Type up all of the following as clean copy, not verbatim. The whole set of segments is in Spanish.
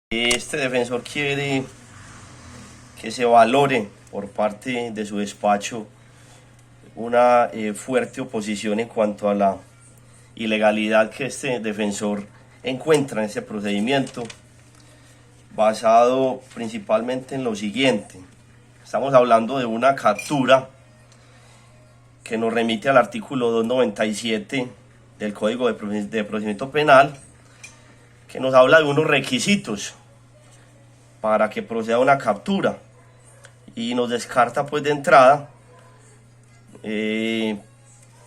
Este defensor quiere que se valore por parte de su despacho una fuerte oposición en cuanto a la ilegalidad que este defensor encuentra en ese procedimiento, basado principalmente en lo siguiente. Estamos hablando de una captura que nos remite al artículo 297 del Código de Procedimiento Penal, que nos habla de unos requisitos para que proceda una captura y nos descarta pues de entrada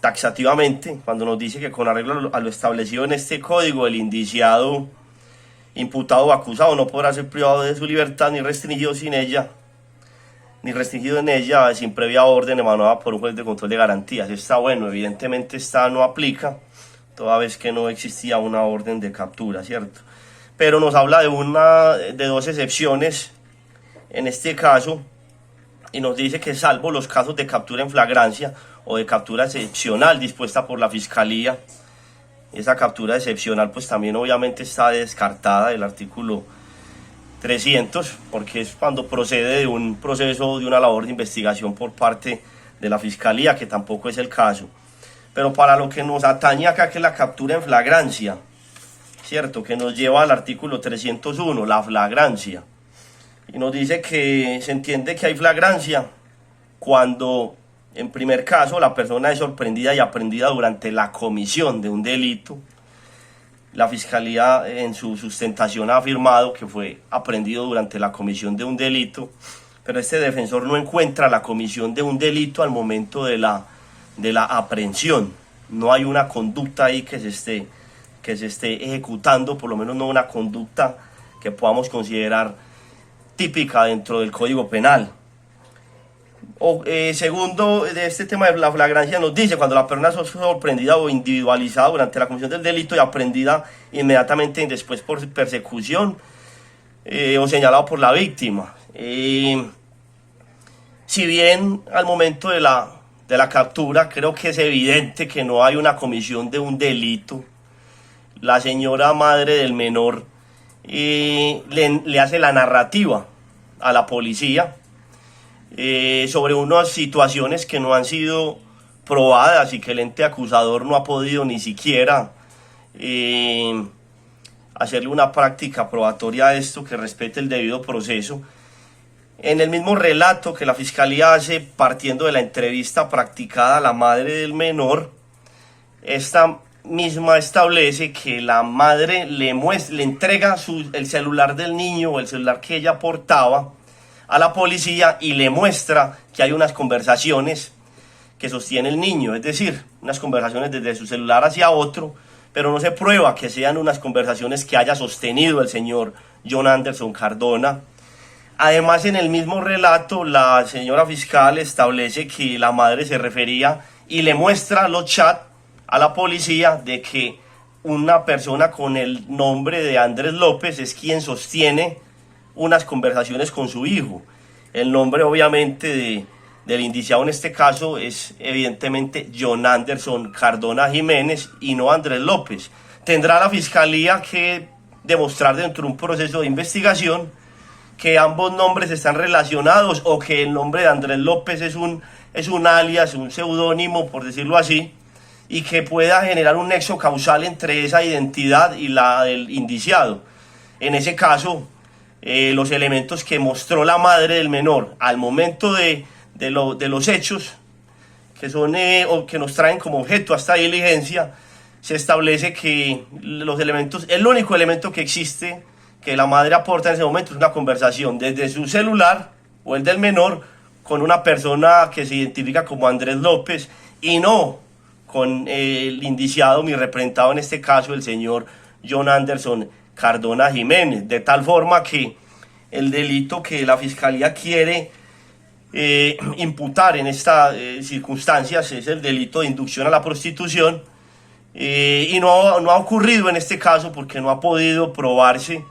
taxativamente cuando nos dice que con arreglo a lo establecido en este código el indiciado, imputado o acusado no podrá ser privado de su libertad ni restringido en ella sin previa orden emanada por un juez de control de garantías. Está bueno, evidentemente esta no aplica toda vez que no existía una orden de captura, ¿cierto? Pero nos habla de dos excepciones en este caso y nos dice que salvo los casos de captura en flagrancia o de captura excepcional dispuesta por la Fiscalía, esa captura excepcional pues también obviamente está descartada del artículo 300 porque es cuando procede de un proceso, de una labor de investigación por parte de la Fiscalía, que tampoco es el caso. Pero para lo que nos atañe acá, que es la captura en flagrancia, ¿cierto? Que nos lleva al artículo 301, la flagrancia. Y nos dice que se entiende que hay flagrancia cuando, en primer caso, la persona es sorprendida y aprehendida durante la comisión de un delito. La Fiscalía en su sustentación ha afirmado que fue aprehendido durante la comisión de un delito, pero este defensor no encuentra la comisión de un delito al momento de la aprehensión. No hay una conducta ahí que se esté ejecutando, por lo menos no una conducta que podamos considerar típica dentro del Código Penal. Segundo, de este tema de la flagrancia nos dice cuando la persona es sorprendida o individualizada durante la comisión del delito y aprehendida inmediatamente después por persecución o señalado por la víctima. Si bien al momento de la captura creo que es evidente que no hay una comisión de un delito, la señora madre del menor le hace la narrativa a la policía sobre unas situaciones que no han sido probadas y que el ente acusador no ha podido ni siquiera hacerle una práctica probatoria a esto que respete el debido proceso. En el mismo relato que la Fiscalía hace partiendo de la entrevista practicada a la madre del menor, esta misma establece que la madre le entrega el celular del niño o el celular que ella portaba a la policía y le muestra que hay unas conversaciones que sostiene el niño, es decir, unas conversaciones desde su celular hacia otro, pero no se prueba que sean unas conversaciones que haya sostenido el señor John Anderson Cardona. Además, en el mismo relato, la señora fiscal establece que la madre se refería y le muestra los chats a la policía de que una persona con el nombre de Andrés López es quien sostiene unas conversaciones con su hijo. El nombre obviamente del indiciado en este caso es evidentemente John Anderson Cardona Jiménez y no Andrés López. Tendrá la Fiscalía que demostrar dentro de un proceso de investigación que ambos nombres están relacionados o que el nombre de Andrés López es un alias, un seudónimo, por decirlo así, y que pueda generar un nexo causal entre esa identidad y la del indiciado. En ese caso, los elementos que mostró la madre del menor al momento de los hechos, que son o que nos traen como objeto a esta diligencia, se establece que los elementos, el único elemento que existe que la madre aporta en ese momento es una conversación desde su celular o el del menor con una persona que se identifica como Andrés López y no con el indiciado, mi representado en este caso, el señor John Anderson Cardona Jiménez, de tal forma que el delito que la Fiscalía quiere imputar en estas circunstancias es el delito de inducción a la prostitución y no ha ocurrido en este caso porque no ha podido probarse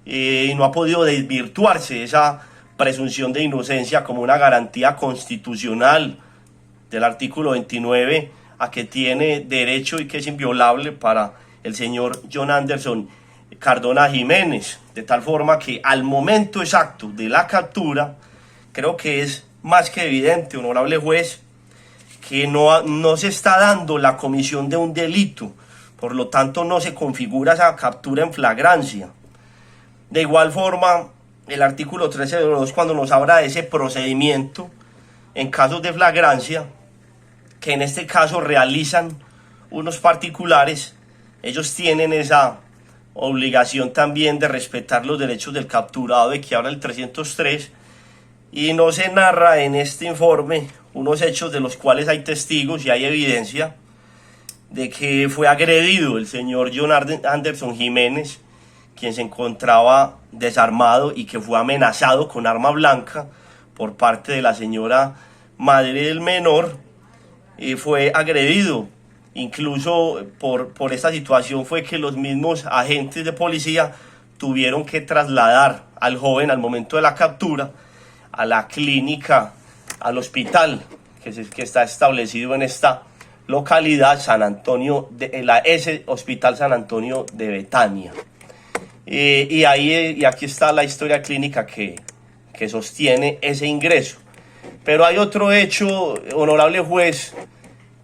y no ha podido desvirtuarse esa presunción de inocencia como una garantía constitucional del artículo 29 a que tiene derecho y que es inviolable para el señor John Anderson Cardona Jiménez, de tal forma que al momento exacto de la captura, creo que es más que evidente, honorable juez, que no se está dando la comisión de un delito, por lo tanto no se configura esa captura en flagrancia. De igual forma, el artículo 13.2, cuando nos habla de ese procedimiento en casos de flagrancia, que en este caso realizan unos particulares, ellos tienen esa obligación también de respetar los derechos del capturado, de que habla el 303, y no se narra en este informe unos hechos de los cuales hay testigos y hay evidencia de que fue agredido el señor John Anderson Jiménez, quien se encontraba desarmado y que fue amenazado con arma blanca por parte de la señora madre del menor, y fue agredido. Incluso por esta situación fue que los mismos agentes de policía tuvieron que trasladar al joven al momento de la captura a la clínica, al hospital que está establecido en esta localidad, San Antonio, Hospital San Antonio de Betania. Y aquí está la historia clínica que sostiene ese ingreso. Pero hay otro hecho, honorable juez,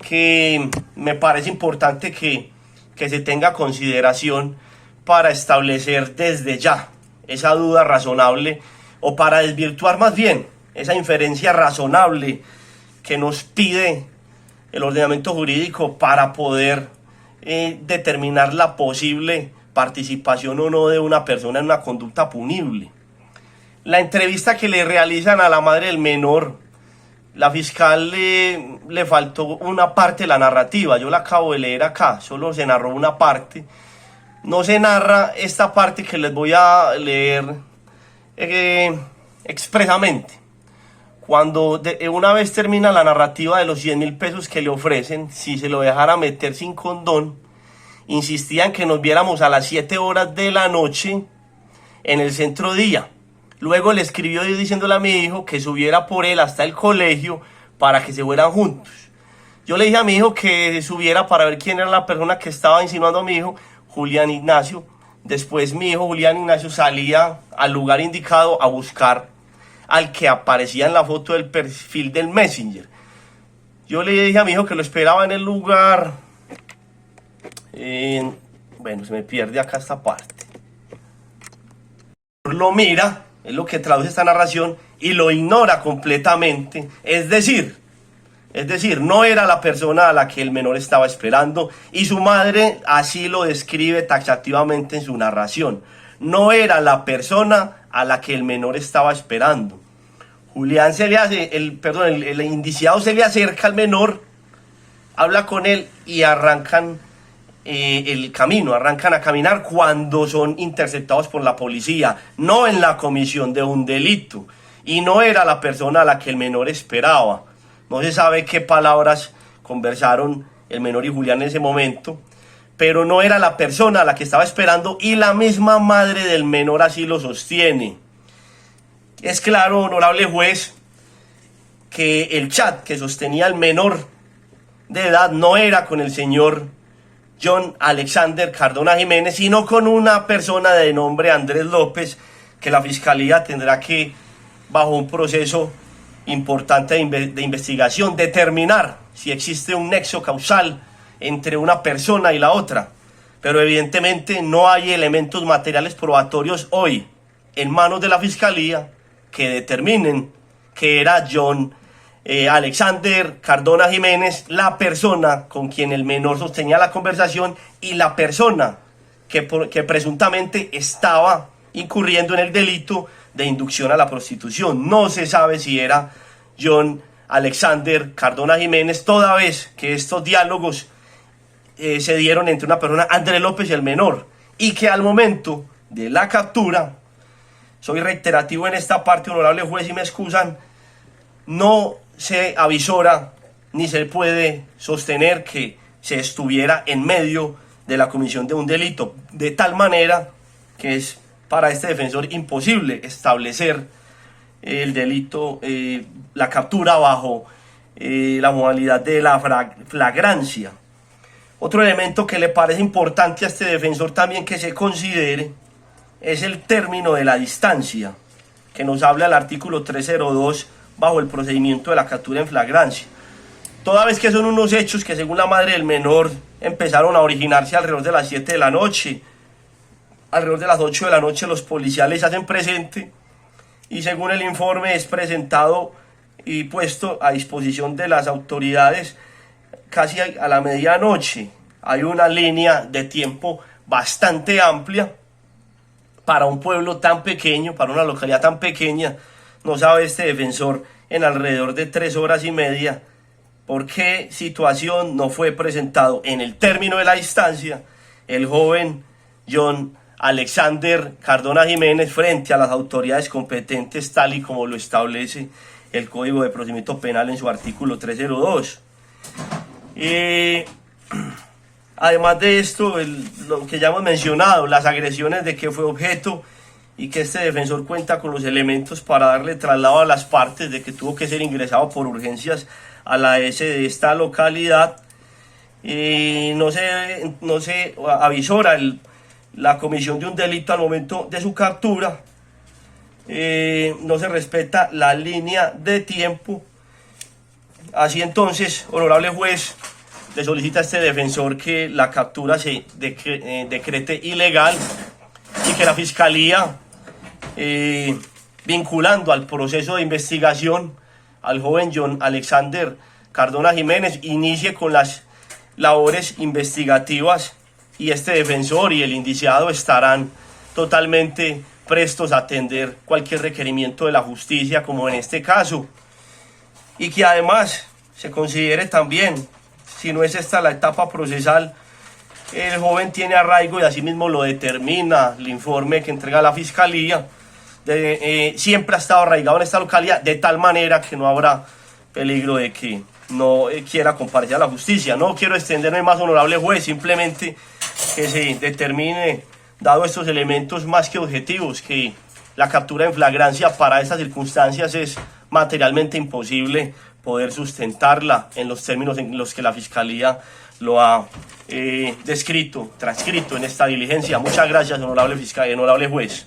que me parece importante que se tenga consideración para establecer desde ya esa duda razonable, o para desvirtuar más bien esa inferencia razonable que nos pide el ordenamiento jurídico para poder determinar la posible participación o no de una persona en una conducta punible. La entrevista que le realizan a la madre del menor, la fiscal le faltó una parte de la narrativa. Yo la acabo de leer acá, solo se narró una parte. No se narra esta parte que les voy a leer expresamente. Cuando una vez termina la narrativa de los 100.000 pesos que le ofrecen, si se lo dejara meter sin condón, insistían que nos viéramos a las 7 horas de la noche en el centro día. Luego le escribió diciéndole a mi hijo que subiera por él hasta el colegio para que se fueran juntos. Yo le dije a mi hijo que subiera para ver quién era la persona que estaba insinuando a mi hijo, Julián Ignacio. Después mi hijo Julián Ignacio salía al lugar indicado a buscar al que aparecía en la foto del perfil del Messenger. Yo le dije a mi hijo que lo esperaba en el lugar. Bueno, se me pierde acá esta parte. Lo mira, es lo que traduce esta narración, y lo ignora completamente. Es decir, no era la persona a la que el menor estaba esperando, y su madre así lo describe taxativamente en su narración. No era la persona a la que el menor estaba esperando. Julián el indiciado se le acerca al menor, habla con él y arrancan arrancan a caminar cuando son interceptados por la policía, no en la comisión de un delito, y no era la persona a la que el menor esperaba. No se sabe qué palabras conversaron el menor y Julián en ese momento, pero no era la persona a la que estaba esperando, y la misma madre del menor así lo sostiene. Es claro, honorable juez, que el chat que sostenía el menor de edad no era con el señor John Alexander Cardona Jiménez, sino con una persona de nombre Andrés López, que la fiscalía tendrá que, bajo un proceso importante de investigación, determinar si existe un nexo causal entre una persona y la otra. Pero evidentemente no hay elementos materiales probatorios hoy en manos de la fiscalía que determinen que era John Alexander Cardona Jiménez la persona con quien el menor sostenía la conversación, y la persona que presuntamente estaba incurriendo en el delito de inducción a la prostitución. No se sabe si era John Alexander Cardona Jiménez, toda vez que estos diálogos se dieron entre una persona, Andrés López, y el menor, y que al momento de la captura, soy reiterativo en esta parte, honorable juez, y me excusan, no se avisora ni se puede sostener que se estuviera en medio de la comisión de un delito, de tal manera que es para este defensor imposible establecer el delito, la captura bajo la modalidad de la flagrancia. Otro elemento que le parece importante a este defensor también que se considere es el término de la distancia, que nos habla el artículo 302 bajo el procedimiento de la captura en flagrancia. Toda vez que son unos hechos que según la madre del menor empezaron a originarse alrededor de las 7 de la noche, alrededor de las 8 de la noche los policiales se hacen presente y según el informe es presentado y puesto a disposición de las autoridades casi a la medianoche. Hay una línea de tiempo bastante amplia para un pueblo tan pequeño, para una localidad tan pequeña. No sabe este defensor en alrededor de 3 horas y media por qué situación no fue presentado en el término de la distancia el joven John Alexander Cardona Jiménez frente a las autoridades competentes, tal y como lo establece el Código de Procedimiento Penal en su artículo 302. Además de esto, lo que ya hemos mencionado, las agresiones de que fue objeto y que este defensor cuenta con los elementos para darle traslado a las partes, de que tuvo que ser ingresado por urgencias a la S de esta localidad, no se avisora la comisión de un delito al momento de su captura, no se respeta la línea de tiempo. Así entonces, honorable juez, le solicita a este defensor que la captura se decrete ilegal y que la fiscalía, vinculando al proceso de investigación al joven John Alexander Cardona Jiménez, inicie con las labores investigativas y este defensor y el indiciado estarán totalmente prestos a atender cualquier requerimiento de la justicia, como en este caso, y que además se considere también, si no es esta la etapa procesal, el joven tiene arraigo y asimismo lo determina el informe que entrega la fiscalía, siempre ha estado arraigado en esta localidad, de tal manera que no habrá peligro de que no quiera comparecer a la justicia. No quiero extenderme más, honorable juez, simplemente que se determine, dado estos elementos más que objetivos, que la captura en flagrancia para estas circunstancias es materialmente imposible poder sustentarla en los términos en los que la fiscalía lo ha transcrito en esta diligencia. Muchas gracias, honorable fiscal, honorable juez.